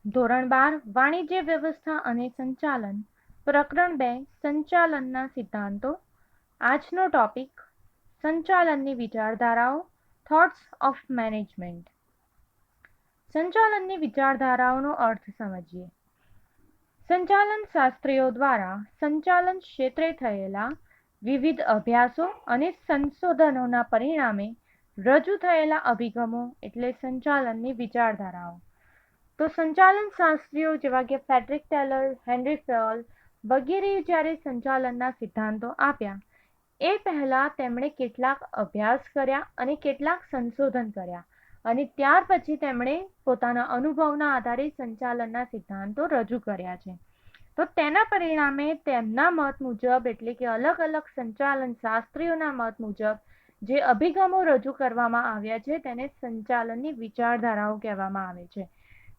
ધોરણ 12 વાણિજ્ય વ્યવસ્થા અને સંચાલન પ્રકરણ 2 સંચાલનના સિદ્ધાંતો. આજનો ટોપિક સંચાલનની વિચારધારાઓ થોટ્સ ઓફ મેનેજમેન્ટ. સંચાલનની વિચારધારાઓનો અર્થ સમજીએ. સંચાલન શાસ્ત્રીઓ દ્વારા સંચાલન ક્ષેત્રે થયેલા વિવિધ અભ્યાસો અને સંશોધનોના પરિણામે રજૂ થયેલા અભિગમો એટલે સંચાલનની વિચારધારાઓ. તો સંચાલન શાસ્ત્રીઓ જેવા કે ફ્રેડરિક ટેલર, હેનરી ફેયોલ વગેરેએ જ્યારે સંચાલનના સિદ્ધાંતો આપ્યા એ પહેલાં તેમણે કેટલાક અભ્યાસ કર્યા અને કેટલાક સંશોધન કર્યા અને ત્યાર પછી તેમણે પોતાના અનુભવના આધારે સંચાલનના સિદ્ધાંતો રજૂ કર્યા છે. તો તેના પરિણામે તેમના મત મુજબ એટલે કે અલગ અલગ સંચાલન શાસ્ત્રીઓના મત મુજબ જે અભિગમો રજૂ કરવામાં આવ્યા છે તેને સંચાલનની વિચારધારાઓ કહેવામાં આવે છે.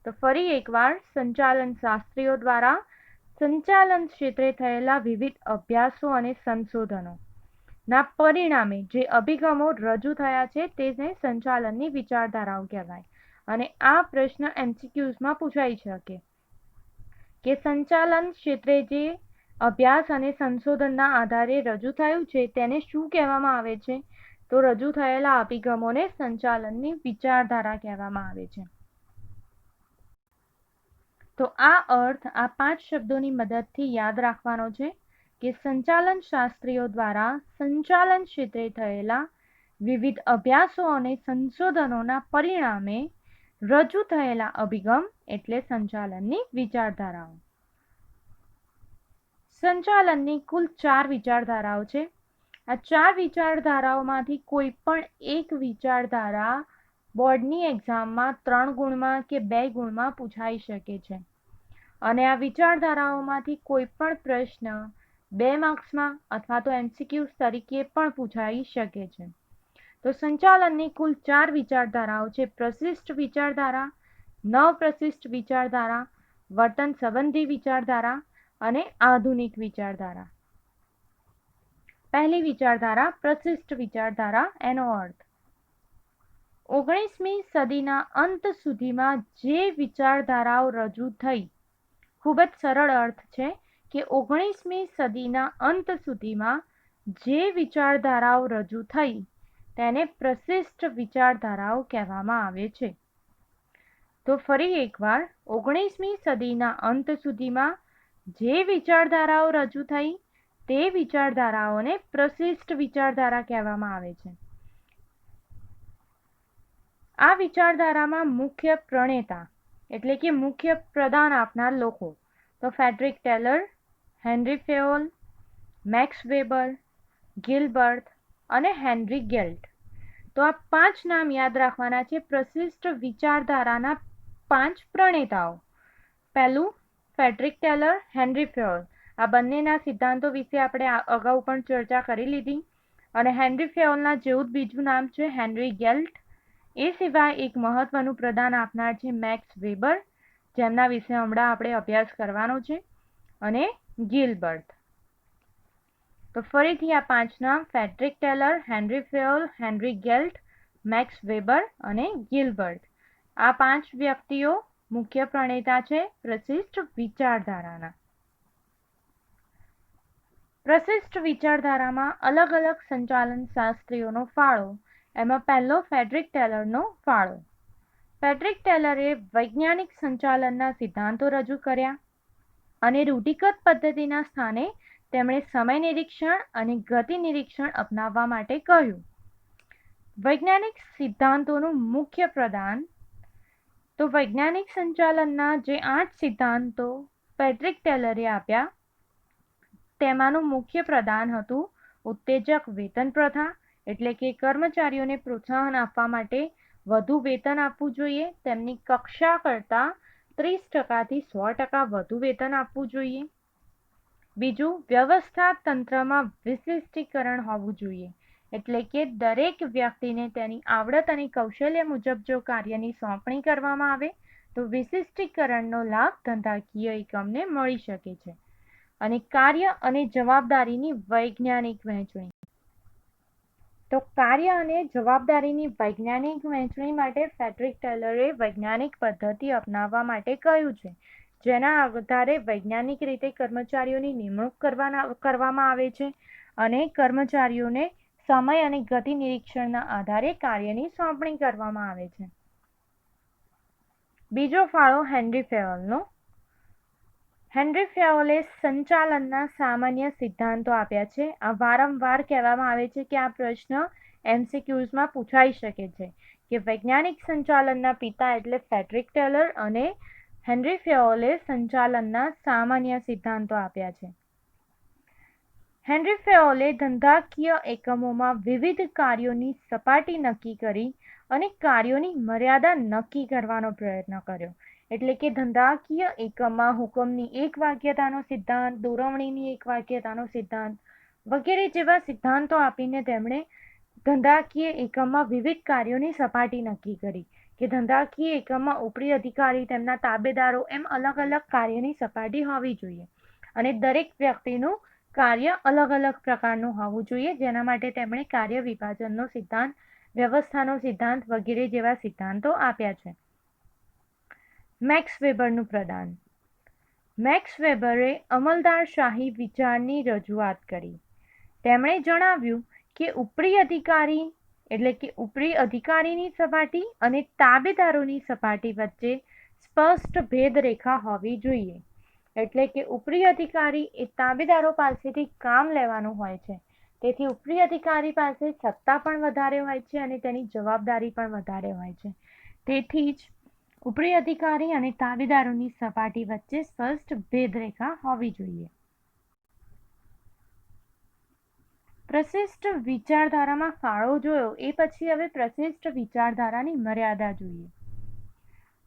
તો ફરી એકવાર સંચાલન શાસ્ત્રીઓ દ્વારા સંચાલન ક્ષેત્રે થયેલા વિવિધ અભ્યાસો અને સંશોધનો ના પરિણામે જે અભિગમો રજૂ થયા છે તેને સંચાલનની વિચારધારાઓ કહેવાય. અને આ પ્રશ્ન MCQsમાં પૂછાઈ શકે કે સંચાલન ક્ષેત્રે જે અભ્યાસ અને સંશોધનના આધારે રજૂ થયું છે તેને શું કહેવામાં આવે છે? તો રજૂ થયેલા અભિગમોને સંચાલનની વિચારધારા કહેવામાં આવે છે. તો આ અર્થ આ 5 શબ્દોની મદદથી યાદ રાખવાનો છે કે સંચાલન શાસ્ત્રીઓ દ્વારા સંચાલન ક્ષેત્રે થયેલા વિવિધ અભ્યાસો અને સંશોધનોના પરિણામે રજૂ થયેલા અભિગમ એટલે સંચાલનની વિચારધારાઓ. સંચાલનની કુલ 4 વિચારધારાઓ છે. આ 4 વિચારધારાઓમાંથી કોઈ પણ એક વિચારધારા બોર્ડની એક્ઝામમાં 3 ગુણમાં કે 2 ગુણમાં પૂછાઈ શકે છે અને આ વિચારધારાઓમાંથી કોઈ પણ પ્રશ્ન 2 માર્ક્સમાં અથવા તો MCQs તરીકે પણ પૂછાઈ શકે છે. તો સંચાલનની કુલ 4 વિચારધારાઓ છે: પ્રશિષ્ટ વિચારધારા, નવપ્રશિષ્ટ વિચારધારા, વર્તન સંબંધી વિચારધારા અને આધુનિક વિચારધારા. પહેલી વિચારધારા પ્રશિષ્ટ વિચારધારા. એનો અર્થ 19મી સદીના અંત સુધીમાં જે વિચારધારાઓ રજૂ થઈ, ખૂબ જ સરળ અર્થ છે કે 19મી સદીના અંત સુધીમાં જે વિચારધારાઓ રજૂ થઈ તેને પ્રશિષ્ટ વિચારધારાઓ કહેવામાં આવે છે. તો ફરી એકવાર 19મી સદીના અંત સુધીમાં જે વિચારધારાઓ રજૂ થઈ તે વિચારધારાઓને પ્રશિષ્ટ વિચારધારા કહેવામાં આવે છે. આ વિચારધારામાં મુખ્ય પ્રણેતા એટલે કે મુખ્ય પ્રદાન આપનાર લોકો તો Frederick Taylor, Henry Fayol, Max Weber, Gilbert અને હેનરી ગેલ્ટ. તો આ 5 નામ યાદ રાખવાના છે પ્રશિષ્ટ વિચારધારાના 5 પ્રણેતાઓ. પહેલું ફ્રેડરિક ટેલર, હેનરી ફેયોલ. આ બંનેના સિદ્ધાંતો વિશે આપણે અગાઉ પણ ચર્ચા કરી લીધી. અને હેનરી ફેયોલના જેવું જ બીજું નામ છે હેનરી ગેલ્ટ. એ સિવાય એક મહત્વનું પ્રદાન આપનાર છે મેક્સ વેબર, જેમના વિશે હમણાં આપણે અભ્યાસ કરવાનો છે, અને ગિલબર્ટ. તો ફરીથી આ 5 નામ Frederick Taylor, Henry Fayol, Henry Gantt, Max Weber અને ગિલબર્ટ. આ 5 વ્યક્તિઓ મુખ્ય પ્રણેતા છે પ્રશિષ્ટ વિચારધારાના. પ્રશિષ્ટ વિચારધારામાં અલગ અલગ સંચાલન શાસ્ત્રીઓનો ફાળો. એમાં પહેલો ફ્રેડરિક ટેલરનો ફાળો. ફ્રેડરિક ટેલરે વૈજ્ઞાનિક સંચાલનના સિદ્ધાંતો રજૂ કર્યા અને રૂઢિગત પદ્ધતિના સ્થાને તેમણે સમય નિરીક્ષણ અને ગતિ નિરીક્ષણ અપનાવવા માટે કહ્યું. વૈજ્ઞાનિક સિદ્ધાંતોનું મુખ્ય પ્રદાન. તો વૈજ્ઞાનિક સંચાલનના જે 8 સિદ્ધાંતો ફ્રેડરિક ટેલરે આપ્યા તેમાંનું મુખ્ય પ્રદાન હતું ઉત્તેજક વેતન પ્રથા, એટલે કે કર્મચારીઓને પ્રોત્સાહન આપવા માટે વધુ વેતન આપવું જોઈએ, તેમની કક્ષા કરતાં 30%થી 100% વધુ વેતન આપવું જોઈએ. બીજું, વ્યવસ્થા તંત્રમાં વિશિષ્ટીકરણ હોવું જોઈએ, એટલે કે દરેક વ્યક્તિને તેની આવડત અને કૌશલ્ય મુજબ જો કાર્યની સોંપણી કરવામાં આવે તો વિશિષ્ટીકરણનો લાભ ધંધાકીય એકમને મળી શકે છે. અને કાર્ય અને જવાબદારીની વૈજ્ઞાનિક વહેંચણી. તો કાર્ય અને જવાબદારીની વૈજ્ઞાનિક વહેંચણી માટે ફ્રેડરિક ટેલરે વૈજ્ઞાનિક પદ્ધતિ અપનાવવા માટે કહ્યું છે, જેના આધારે વૈજ્ઞાનિક રીતે કર્મચારીઓની નિમણૂક કરવામાં આવે છે અને કર્મચારીઓને સમય અને ગતિ નિરીક્ષણના આધારે કાર્યની સોંપણી કરવામાં આવે છે. બીજો ફાળો હેનરી ફેયોલનો. હેનરી ફેયોલે સંચાલનના સામાન્ય સિદ્ધાંતો આપ્યા છે. આ વારંવાર કહેવામાં આવે છે કે આ પ્રશ્ન MCQsમાં પૂછાઈ શકે છે કે વૈજ્ઞાનિક સંચાલનના પિતા એટલે ફ્રેડરિક ટેલર અને હેનરી ફેયોલે સંચાલનના સામાન્ય સિદ્ધાંતો આપ્યા છે. હેનરી ફેયોલે ધંધાકીય એકમોમાં વિવિધ કાર્યોની સપાટી નક્કી કરી અને કાર્યોની મર્યાદા નક્કી કરવાનો પ્રયત્ન કર્યો. એટલે કે ધંધાકીય એકમમાં હુકમની એકવાક્યતાનો સિદ્ધાંત, દોરવણીની એકવાક્યતાનો સિદ્ધાંત વગેરે જેવા સિદ્ધાંતો આપીને તેમણે ધંધાકીય એકમમાં વિવિધ કાર્યોની સપાટી નક્કી કરી કે ધંધાકીય એકમમાં ઉપરી અધિકારી, તેમના તાબેદારો એમ અલગ અલગ કાર્યની સપાટી હોવી જોઈએ અને દરેક વ્યક્તિનું કાર્ય અલગ અલગ પ્રકારનું હોવું જોઈએ, જેના માટે તેમણે કાર્ય વિભાજનનો સિદ્ધાંત, વ્યવસ્થાનો સિદ્ધાંત વગેરે જેવા સિદ્ધાંતો આપ્યા છે. મેક્સ વેબરનું પ્રદાન. મેક્સ વેબરે અમલદારશાહી વિચારની રજૂઆત કરી. તેમણે જણાવ્યું કે ઉપરી અધિકારી એટલે કે ઉપરી અધિકારીની સપાટી અને તાબેદારોની સપાટી વચ્ચે સ્પષ્ટ ભેદરેખા હોવી જોઈએ. એટલે કે ઉપરી અધિકારી એ તાબેદારો પાસેથી કામ લેવાનું હોય છે, તેથી ઉપરી અધિકારી પાસે સત્તા પણ વધારે હોય છે અને તેની જવાબદારી પણ વધારે હોય છે. તેથી જ ઉપરી અધિકારી અને તાબેદારોની સપાટી વચ્ચે સ્પષ્ટ ભેદરેખા હોવી જોઈએ. પ્રશિષ્ટ વિચારધારામાં ફાળો જોયો એ પછી હવે પ્રશિષ્ટ વિચારધારાની મર્યાદા જોઈએ.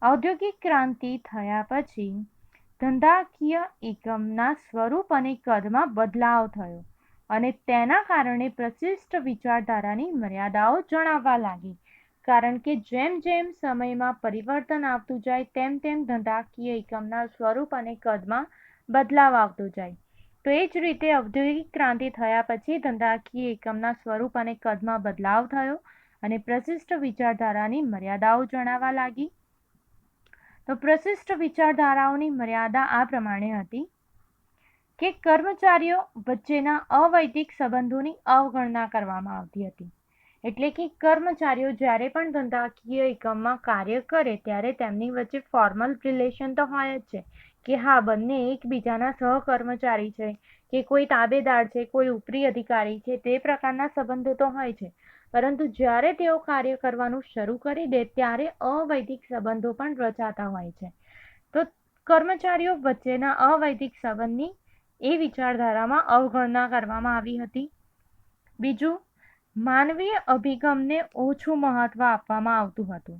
ઔદ્યોગિક ક્રાંતિ થયા પછી ધંધાકીય એકમના સ્વરૂપ અને કદમાં બદલાવ થયો અને તેના કારણે પ્રશિષ્ટ વિચારધારાની મર્યાદાઓ જણાવવા લાગી. કારણ કે જેમ જેમ સમયમાં પરિવર્તન આવતું જાય તેમ તેમ ધંધાકીય એકમના સ્વરૂપ અને કદમાં બદલાવ આવતો જાય. તો એ જ રીતે ઔદ્યોગિક ક્રાંતિ થયા પછી ધંધાકીય એકમના સ્વરૂપ અને કદમાં બદલાવ થયો અને પ્રશિષ્ટ વિચારધારાની મર્યાદાઓ જણાવવા લાગી. તો પ્રશિષ્ટ વિચારધારાઓની મર્યાદા આ પ્રમાણે હતી કે કર્મચારીઓ વચ્ચેના અવૈધિક સંબંધોની અવગણના કરવામાં આવતી હતી. એટલે કે કર્મચારીઓ જ્યારે પણ ધંધાકીય એકમમાં કાર્ય કરે ત્યારે તેમની વચ્ચે ફોર્મલ રિલેશન તો હોય જ છે કે હા, બંને એકબીજાના સહકર્મચારી છે કે કોઈ તાબેદાર છે, કોઈ ઉપરી અધિકારી છે, તે પ્રકારના સંબંધો તો હોય છે. પરંતુ જ્યારે તેઓ કાર્ય કરવાનું શરૂ કરી દે ત્યારે અવૈધિક સંબંધો પણ રચાતા હોય છે. તો કર્મચારીઓ વચ્ચેના અવૈધિક સંબંધની એ વિચારધારામાં અવગણના કરવામાં આવી હતી. બીજું, માનવીય અભિગમને ઓછું મહત્વ આપવામાં આવતું હતું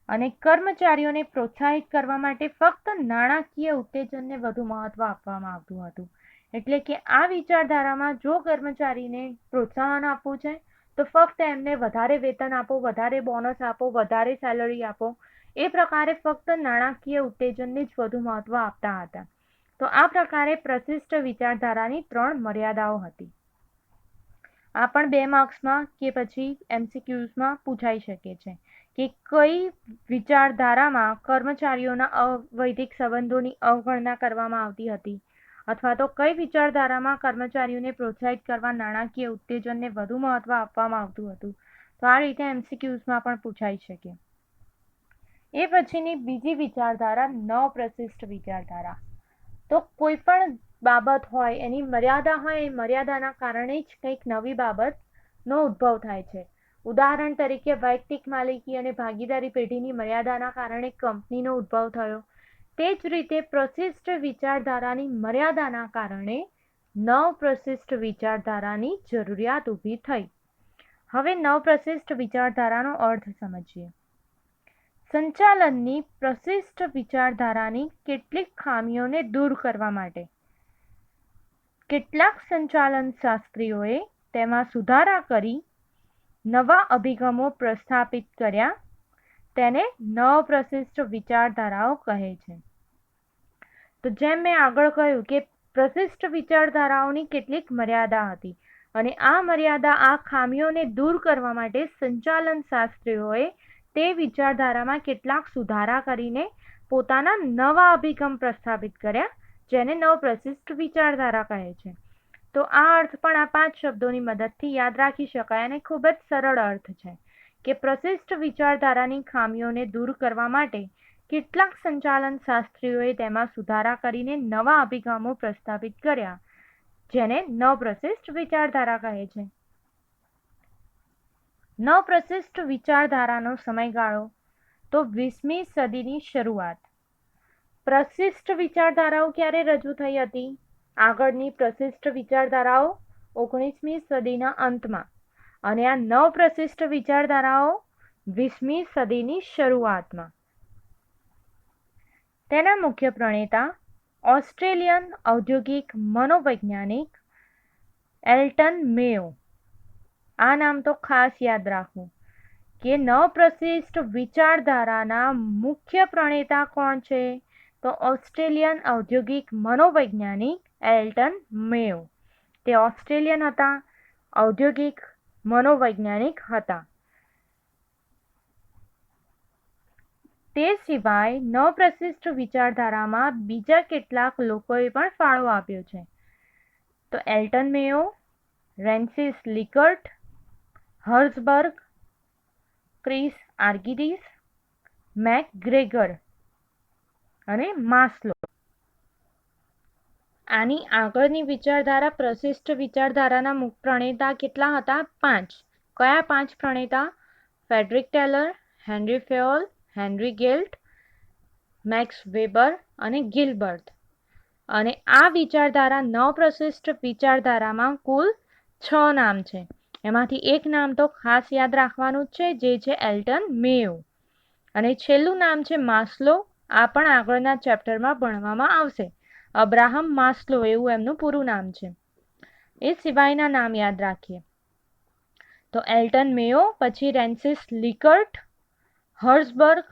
અને કર્મચારીઓને પ્રોત્સાહિત કરવા માટે ફક્ત નાણાકીય ઉત્તેજનને વધુ મહત્વ આપવામાં આવતું હતું. એટલે કે આ વિચારધારામાં જો કર્મચારીને પ્રોત્સાહન આપવું છે તો ફક્ત એમને વધારે વેતન આપો, વધારે બોનસ આપો, વધારે સેલરી આપો, એ પ્રકારે ફક્ત નાણાકીય ઉત્તેજનને જ વધુ મહત્વ આપતા હતા. તો આ પ્રકારે પ્રશિષ્ટ વિચારધારાની 3 મર્યાદાઓ હતી. આ પણ 2 માર્ક્સમાં કે પછી MCQsમાં પૂછાઈ શકે છે કે કઈ વિચારધારામાં કર્મચારીઓના અવૈધિક સંબંધોની અવગણના કરવામાં આવતી હતી અથવા તો કઈ વિચારધારામાં કર્મચારીઓને પ્રોત્સાહિત કરવા નાણાકીય ઉત્તેજનને વધુ મહત્વ આપવામાં આવતું હતું. તો આ રીતે MCQsમાં પણ પૂછાઈ શકે. એ પછીની બીજી વિચારધારા નવપ્રશિષ્ટ વિચારધારા. તો કોઈ પણ બાબત હોય એની મર્યાદા હોય, એ મર્યાદાના કારણે જ કંઈક નવી બાબતનો ઉદ્ભવ થાય છે. ઉદાહરણ તરીકે વૈયક્તિક માલિકી અને ભાગીદારી પેઢીની મર્યાદાના કારણે કંપનીનો ઉદ્ભવ થયો. તે જ રીતે પ્રશિષ્ટ વિચારધારાની મર્યાદાના કારણે નવપ્રશિષ્ટ વિચારધારાની જરૂરિયાત ઊભી થઈ. હવે નવપ્રશિષ્ટ વિચારધારાનો અર્થ સમજીએ. સંચાલનની પ્રશિષ્ટ વિચારધારાની કેટલીક ખામીઓને દૂર કરવા માટે કેટલાક સંચાલન શાસ્ત્રીઓએ તેમાં સુધારા કરી નવા અભિગમો પ્રસ્થાપિત કર્યા. તેને નવપ્રશિષ્ટ વિચારધારાઓ કહે છે. તો જેમ મેં આગળ કહ્યું કે પ્રશિષ્ટ વિચારધારાઓની કેટલીક મર્યાદા હતી અને આ મર્યાદા, આ ખામીઓને દૂર કરવા માટે સંચાલન શાસ્ત્રીઓએ તે વિચારધારામાં કેટલાક સુધારા કરીને પોતાના નવા અભિગમ પ્રસ્થાપિત કર્યા, જેને નવપ્રશિષ્ટ વિચારધારા કહે છે. તો આ અર્થ પણ આ 5 શબ્દોની મદદથી યાદ રાખી શકાય અને ખૂબ જ સરળ અર્થ છે કે પ્રશિષ્ટ વિચારધારાની ખામીઓને દૂર કરવા માટે કેટલાક સંચાલન શાસ્ત્રીઓએ તેમાં સુધારા કરીને નવા અભિગમો પ્રસ્થાપિત કર્યા, જેને નવપ્રશિષ્ટ વિચારધારા કહે છે. નવપ્રશિષ્ટ વિચારધારાનો સમયગાળો તો 20મી સદીની શરૂઆત. પ્રશિષ્ટ વિચારધારાઓ ક્યારે રજૂ થઈ હતી? આગળની પ્રશિષ્ટ વિચારધારાઓ 19મી સદીના અંતમાં અને આ નવપ્રશિષ્ટ વિચારધારાઓ 20મી સદીની શરૂઆતમાં. તેના મુખ્ય પ્રણેતા ઓસ્ટ્રેલિયન ઔદ્યોગિક મનોવૈજ્ઞાનિક એલ્ટન મેયો. આ નામ તો ખાસ યાદ રાખવું કે નવપ્રશિષ્ટ વિચારધારાના મુખ્ય પ્રણેતા કોણ છે? તો ઓસ્ટ્રેલિયન ઔદ્યોગિક મનોવૈજ્ઞાનિક એલ્ટન મેયો. તે ઓસ્ટ્રેલિયન હતા, ઔદ્યોગિક મનોવૈજ્ઞાનિક હતા. તે સિવાય નવપ્રશિષ્ટ વિચારધારામાં બીજા કેટલાક લોકોએ પણ ફાળો આપ્યો છે. તો એલ્ટન મેયો, રેન્સિસ લિકર્ટ, હર્ઝબર્ગ, ક્રિસ આર્કિડીસ, મેકગ્રેગર અને માસ્લો. આની આગળની વિચારધારા પ્રશિષ્ટ વિચારધારાના મુખ્ય પ્રણેતા કેટલા હતા? 5. કયા 5 પ્રણેતા? Frederick Taylor, Henry Fayol, Henry Gantt, Max Weber અને ગિલબર્ટ. અને આ વિચારધારા નવપ્રશિષ્ટ વિચારધારામાં કુલ 6 નામ છે. એમાંથી એક નામ તો ખાસ યાદ રાખવાનું જ છે, જે છે એલ્ટન મેયો. અને છેલ્લું નામ છે માસ્લો. આ પણ આગળના ચેપ્ટરમાં ભણવામાં આવશે. અબ્રાહમ માસ્લો એવું એમનું પૂરું નામ છે. એ સિવાયના નામ યાદ રાખીએ તો એલ્ટન મેયો, પછી રેન્સિસ લિકર્ટ, હર્ઝબર્ગ,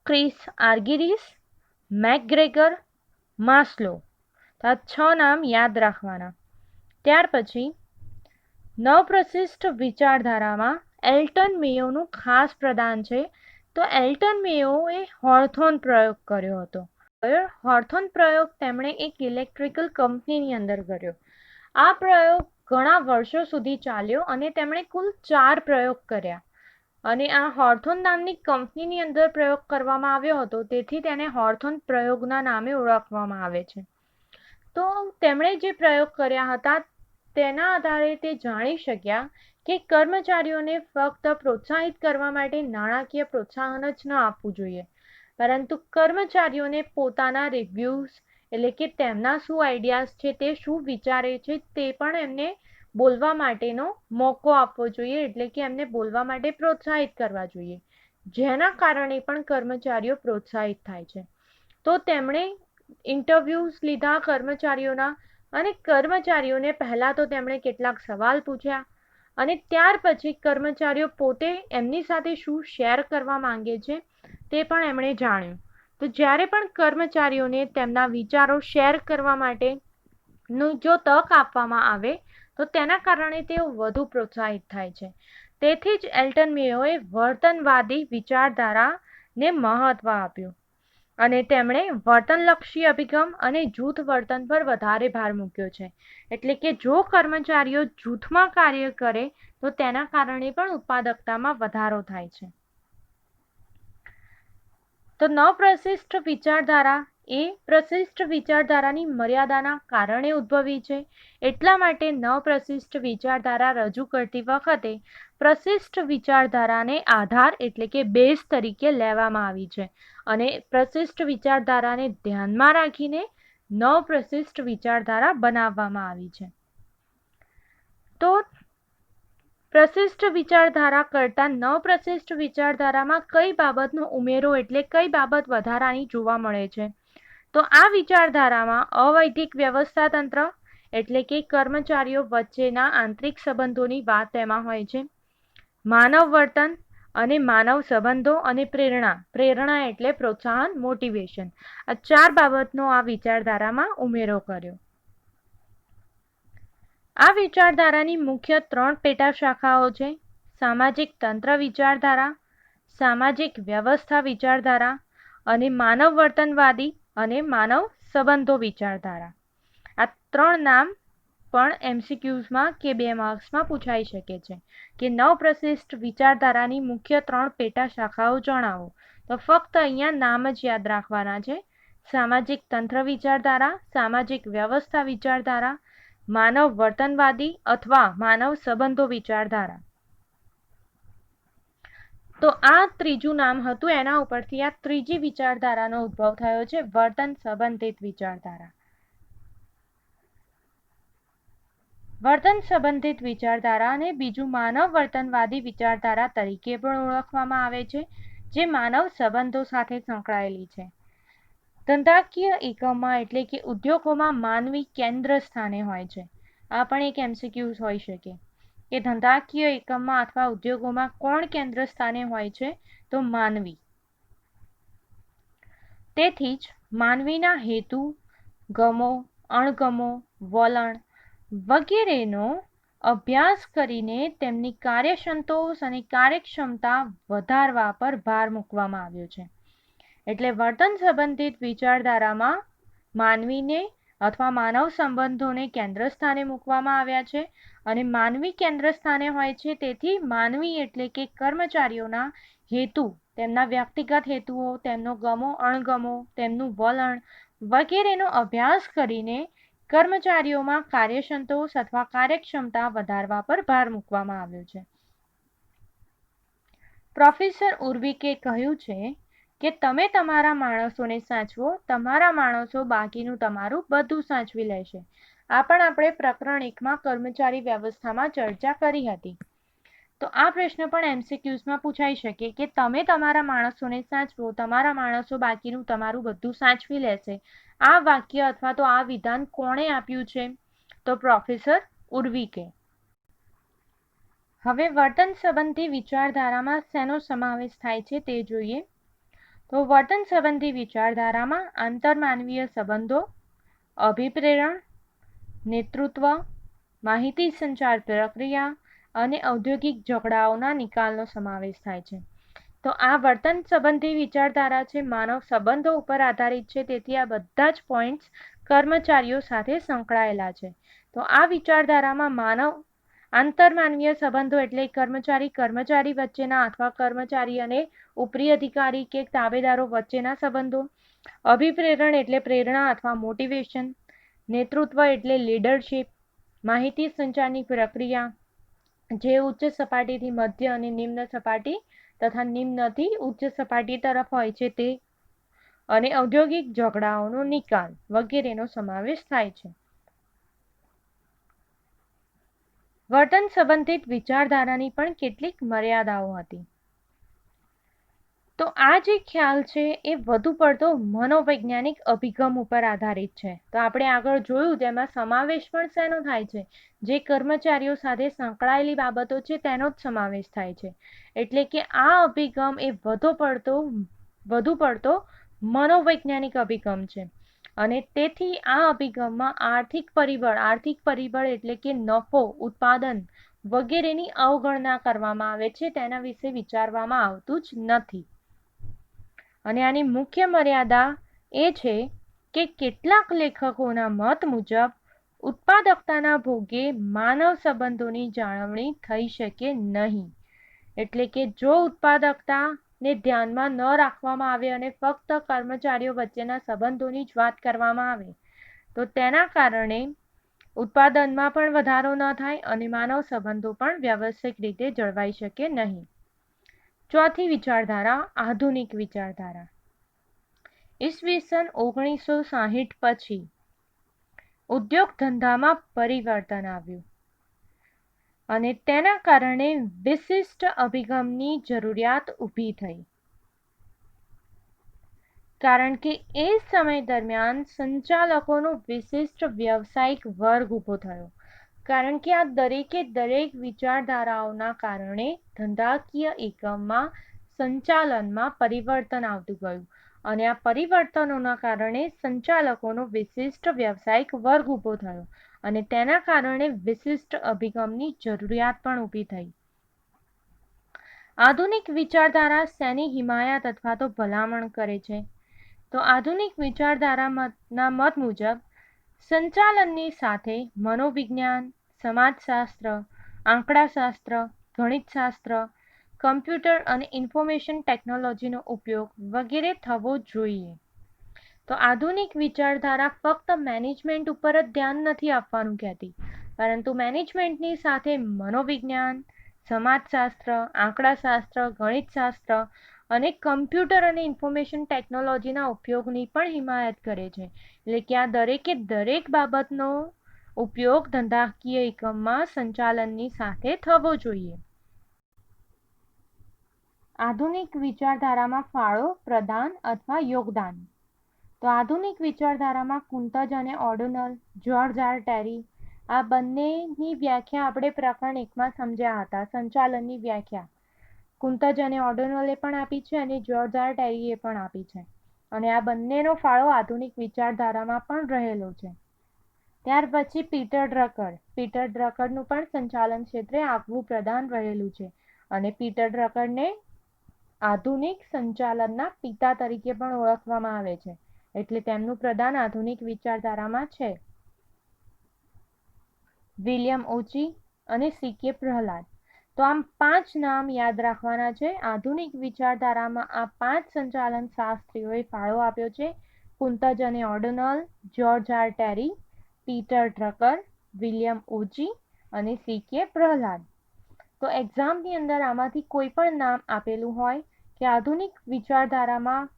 ક્રિસ આર્કિડીસ, મેકગ્રેગર, માસ્લો. આ 6 નામ યાદ રાખવાના. ત્યાર પછી નવપ્રશિષ્ટ વિચારધારામાં એલ્ટન મેયોનું ખાસ પ્રદાન છે. તો એલ્ટન મેયોએ હોર્થોન પ્રયોગ કર્યો હતો. હોર્થોન પ્રયોગ તેમણે એક ઇલેક્ટ્રિકલ કંપનીની અંદર કર્યો. આ પ્રયોગ ઘણા વર્ષો સુધી ચાલ્યો અને તેમણે કુલ 4 પ્રયોગ કર્યા. અને આ હોર્થોન નામની કંપનીની અંદર પ્રયોગ કરવામાં આવ્યો હતો, તેથી તેને હોર્થોન પ્રયોગના નામે ઓળખવામાં આવે છે. તો તેમણે જે પ્રયોગ કર્યા હતા તેના આધારે તે જાણી શક્યા કે કર્મચારીઓને ફક્ત પ્રોત્સાહિત કરવા માટે નાણાકીય પ્રોત્સાહન જ ન આપવું જોઈએ, પરંતુ કર્મચારીઓને પોતાના રિવ્યૂઝ એટલે કે તેમના શું આઈડિયાઝ છે, તે શું વિચારે છે, તે પણ એમને બોલવા માટેનો મોકો આપવો જોઈએ, એટલે કે એમને બોલવા માટે પ્રોત્સાહિત કરવા જોઈએ, જેના કારણે પણ કર્મચારીઓ પ્રોત્સાહિત થાય છે. તો તેમણે ઇન્ટરવ્યૂઝ લીધા કર્મચારીઓના અને કર્મચારીઓને પહેલાં તો તેમણે કેટલાક સવાલ પૂછ્યા અને ત્યાર પછી કર્મચારીઓ પોતે એમની સાથે શું શેર કરવા માંગે છે તે પણ એમણે જાણ્યું. તો જ્યારે પણ કર્મચારીઓને તેમના વિચારો શેર કરવા માટેનું જો તક આપવામાં આવે તો તેના કારણે તેઓ વધુ પ્રોત્સાહિત થાય છે. તેથી જ એલ્ટન મેયોએ વર્તનવાદી વિચારધારાને મહત્વ આપ્યું અને તેમણે વર્તનલક્ષી અભિગમ અને જૂથ વર્તન પર વધારે ભાર મૂક્યો છે. એટલે કે જો કર્મચારીઓ જૂથમાં કાર્ય કરે તો તેના કારણે પણ ઉત્પાદકતામાં વધારો થાય છે. તો નવપ્રશિષ્ટ વિચારધારા એ પ્રશિષ્ટ વિચારધારાની મર્યાદાના કારણે ઉદ્ભવી છે. એટલા માટે નવપ્રશિષ્ટ વિચારધારા રજૂ કરતી વખતે પ્રશિષ્ટ વિચારધારાને આધાર એટલે કે બેઝ તરીકે લેવામાં આવી છે અને પ્રશિષ્ટ વિચારધારાને ધ્યાનમાં રાખીને નવપ્રશિષ્ટ વિચારધારા બનાવવામાં આવી છે. તો પ્રશિષ્ટ વિચારધારા કરતાં નવપ્રશિષ્ટ વિચારધારામાં કઈ બાબતનો ઉમેરો એટલે કઈ બાબત વધારાની જોવા મળે છે? તો આ વિચારધારામાં અવૈધિક વ્યવસ્થાતંત્ર એટલે કે કર્મચારીઓ વચ્ચેના આંતરિક સંબંધોની વાત તેમાં હોય છે. માનવ વર્તન અને માનવ સંબંધો અને પ્રેરણા એટલે પ્રોત્સાહન, મોટિવેશન. આ 4 બાબતનો આ વિચારધારામાં ઉમેરો કર્યો. આ વિચારધારાની મુખ્ય 3 પેટા શાખાઓ છે: સામાજિક તંત્ર વિચારધારા, સામાજિક વ્યવસ્થા વિચારધારા અને માનવ વર્તનવાદી અને માનવ સંબંધો વિચારધારા. આ 3 નામ પણ MCQsમાં કે 2 માર્ક્સમાં પૂછાઈ શકે છે કે નવપ્રશિષ્ટ વિચારધારાની મુખ્ય 3 પેટા શાખાઓ જણાવો. તો ફક્ત અહીંયા નામ જ યાદ રાખવાના છે: સામાજિક તંત્ર વિચારધારા, સામાજિક વ્યવસ્થા વિચારધારા, માનવ વર્તનવાદી અથવા માનવ સંબંધો વિચારધારા. તો આ ત્રીજું નામ હતું, એના ઉપરથી આ ત્રીજી વિચારધારાનો ઉદ્ભવ થયો છે, વર્તન સંબંધિત વિચારધારા. વર્તન સંબંધિત વિચારધારા અને બીજું માનવ વર્તનવાદી વિચારધારા તરીકે પણ ઓળખવામાં આવે છે, જે માનવ સંબંધો સાથે સંકળાયેલી છે. ધંધાકીય એકમમાં એટલે કે ઉદ્યોગોમાં માનવી કેન્દ્ર સ્થાને હોય છે. આ પણ એક MCQs હોઈ શકે કે ધંધાકીય એકમમાં અથવા ઉદ્યોગોમાં કોણ કેન્દ્ર સ્થાને હોય છે? તો માનવી. તેથી જ માનવીના હેતુ, ગમો, અણગમો, વલણ વગેરેનો અભ્યાસ કરીને તેમની કાર્યસંતોષ અને કાર્યક્ષમતા વધારવા પર ભાર મૂકવામાં આવ્યો છે. એટલે વર્તન સંબંધિત વિચારધારામાં માનવીને અથવા માનવ સંબંધોને કેન્દ્ર સ્થાને મૂકવામાં આવ્યા છે અને માનવી કેન્દ્ર સ્થાને હોય છે. તેથી માનવી એટલે કે કર્મચારીઓના હેતુ, તેમના વ્યક્તિગત હેતુઓ, તેમનો ગમો અણગમો, તેમનું વલણ વગેરેનો અભ્યાસ કરીને કર્મચારીઓમાં કાર્યસંતોષ અથવા કાર્યક્ષમતા વધારવા પર ભાર મૂકવામાં આવ્યો છે. પ્રોફેસર ઉર્વિકે કહ્યું છે કે તમે તમારા માણસોને સાચવો, તમારા માણસો બાકીનું તમારું બધું સાચવી લેશે. આ પણ આપણે પ્રકરણ 1માં કર્મચારી વ્યવસ્થામાં ચર્ચા કરી હતી. તો આ પ્રશ્ન પણ MCQsમાં પૂછાઈ શકે કે તમે તમારા માણસોને સાચવો, તમારા માણસો બાકીનું તમારું બધું સાચવી લેશે. આ વાક્ય અથવા તો આ વિધાન કોણે આપ્યું છે? તો પ્રોફેસર ઉર્વિકે. હવે વર્તન સંબંધી વિચારધારામાં શેનો સમાવેશ થાય છે તે જોઈએ. તો વર્તન સંબંધી વિચારધારામાં આંતરમાનવીય સંબંધો, અભિપ્રેરણ, નેતૃત્વ, માહિતી સંચાર પ્રક્રિયા અને ઔદ્યોગિક ઝઘડાઓના નિકાલનો સમાવેશ થાય છે. તો આ વર્તન સંબંધી વિચારધારા છે, માનવ સંબંધો ઉપર આધારિત છે. તેથી આ બધા જ પોઈન્ટ્સ કર્મચારીઓ સાથે સંકળાયેલા છે. તો આ વિચારધારામાં આંતરમાનવીય સંબંધો એટલે કર્મચારી વચ્ચેના અથવા કર્મચારી અને ઉપરી અધિકારી કે તાબેદારો વચ્ચેના સંબંધો, અભિપ્રેરણ એટલે પ્રેરણા અથવા મોટિવેશન, નેતૃત્વ એટલે લીડરશિપ, માહિતી સંચારની પ્રક્રિયા જે ઉચ્ચ સપાટીથી મધ્ય અને નિમ્ન સપાટી તથા નિમ્નથી ઉચ્ચ સપાટી તરફ હોય છે તે, અને ઔદ્યોગિક ઝઘડાઓનો નિકાલ વગેરેનો સમાવેશ થાય છે. વર્તન સંબંધિત વિચારધારાની પણ કેટલીક મર્યાદાઓ હતી. તો આ જે ખ્યાલ છે એ વધુ પડતો મનોવૈજ્ઞાનિક અભિગમ ઉપર આધારિત છે. તો આપણે આગળ જોયું તેમાં સમાવેશ પણ શેનો થાય છે? જે કર્મચારીઓ સાથે સંકળાયેલી બાબતો છે તેનો જ સમાવેશ થાય છે. એટલે કે આ અભિગમ એ વધુ પડતો મનોવૈજ્ઞાનિક અભિગમ છે અને તેથી આ અભિગમમાં આર્થિક પરિબળ એટલે કે નફો, ઉત્પાદન વગેરેની અવગણના કરવામાં આવે છે. તેના વિશે વિચારવામાં આવતું જ નથી. અને આની મુખ્ય મર્યાદા એ છે કે કેટલાક લેખકોના મત મુજબ ઉત્પાદકતાના ભોગે માનવ સંબંધોની જાળવણી થઈ શકે નહીં. એટલે કે જો ઉત્પાદકતાને ધ્યાનમાં ન રાખવામાં આવે અને ફક્ત કર્મચારીઓ વચ્ચેના સંબંધોની જ વાત કરવામાં આવે તો તેના કારણે ઉત્પાદનમાં પણ વધારો ન થાય અને માનવ સંબંધો પણ વ્યવસ્થિત રીતે જળવાઈ શકે નહીં. ચોથી વિચારધારા આધુનિક વિચારધારા. ઈસવીસન 1960 પછી ઉદ્યોગ ધંધામાં પરિવર્તન આવ્યું અને તેના કારણે વિશિષ્ટ અભિગમની જરૂરિયાત ઊભી થઈ. કારણ કે એ સમય દરમિયાન સંચાલકોનો વિશિષ્ટ વ્યવસાયિક વર્ગ ઊભો થયો. કારણ કે આ દરેક વિચારધારાઓના કારણે ધંધાકીય એકમમાં સંચાલનમાં પરિવર્તન આવતું ગયું અને આ પરિવર્તનોના કારણે સંચાલકોનો વિશિષ્ટ વ્યવસાયિક વર્ગ ઊભો થયો અને તેના કારણે વિશિષ્ટ અભિગમની જરૂરિયાત પણ ઊભી થઈ. આધુનિક વિચારધારા શેની હિમાયત અથવા તો ભલામણ કરે છે? તો આધુનિક વિચારધારાના મત મુજબ સંચાલનની સાથે મનોવિજ્ઞાન, સમાજશાસ્ત્ર, આંકડાશાસ્ત્ર, ગણિતશાસ્ત્ર, કમ્પ્યુટર અને ઇન્ફોર્મેશન ટેકનોલોજીનો ઉપયોગ વગેરે થવો જોઈએ. તો આધુનિક વિચારધારા ફક્ત મેનેજમેન્ટ ઉપર જ ધ્યાન નથી આપવાનું કહેતી, પરંતુ મેનેજમેન્ટની સાથે મનોવિજ્ઞાન, સમાજશાસ્ત્ર, આંકડાશાસ્ત્ર, ગણિતશાસ્ત્ર અને કમ્પ્યુટર અને ઇન્ફોર્મેશન ટેકનોલોજીના ઉપયોગની પણ હિમાયત કરે છે. એટલે કે આ દરેકે દરેક બાબતનો ઉપયોગ ધંધાકીય એકમમાં સંચાલનની સાથે થવો જોઈએ. આધુનિક વિચારધારામાં ફાળો, પ્રદાન અથવા યોગદાન. તો આધુનિક વિચારધારામાં કુંતજ અને ઓર્ડોનલ, જ્યોર્જ આર ટેરી આ બંનેની વ્યાખ્યા આપણે પ્રકરણ 1માં સમજ્યા હતા. સંચાલનની વ્યાખ્યા કુંતજ અને ઓર્ડોનલે પણ આપી છે અને જ્યોર્જ આર ટેરીએ પણ આપી છે. અને આ બંનેનો ફાળો આધુનિક વિચારધારામાં પણ રહેલો છે. ત્યાર પછી પીટર ડ્રકરનું પણ સંચાલન ક્ષેત્રે આગવું પ્રદાન રહેલું છે અને પીટર ડ્રકરને આધુનિક સંચાલનના પિતા તરીકે પણ ઓળખવામાં આવે છે. એટલે તેમનું પ્રદાન આધુનિક વિચારધારામાં છે. વિલિયમ ઓચી અને સી.કે. પ્રહલાદ. તો આમ 5 નામ યાદ રાખવાના છે. આધુનિક વિચારધારામાં આ 5 સંચાલન શાસ્ત્રીઓએ ફાળો આપ્યો છે: કુંતજ અને O'Donnell, George R Terry, Peter Drucker, William Ouchi અને સી.કે. પ્રહલાદ. તો એક્ઝામની અંદર આમાંથી કોઈ પણ નામ આપેલું હોય કે આધુનિક વિચારધારામાં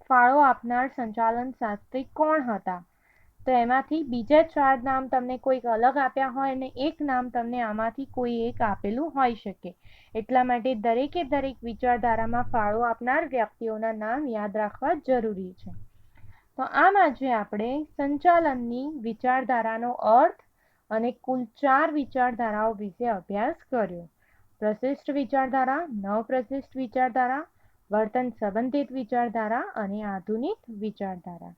ફાળો આપનાર સંચાલન શાસ્ત્રી કોણ હતા, તો એમાંથી બીજા 4 નામ તમને કોઈક અલગ આપ્યા હોય અને એક નામ તમને આમાંથી કોઈ એક આપેલું હોઈ શકે. એટલા માટે દરેકે દરેક વિચારધારામાં ફાળો આપનાર વ્યક્તિઓના નામ યાદ રાખવા જરૂરી છે. તો આમ આજે આપણે સંચાલનની વિચારધારાનો અર્થ અને કુલ 4 વિચારધારાઓ વિશે અભ્યાસ કર્યો: પ્રશિષ્ટ વિચારધારા, નવપ્રશિષ્ટ વિચારધારા, વર્તન સંબંધિત વિચારધારા અને આધુનિક વિચારધારા.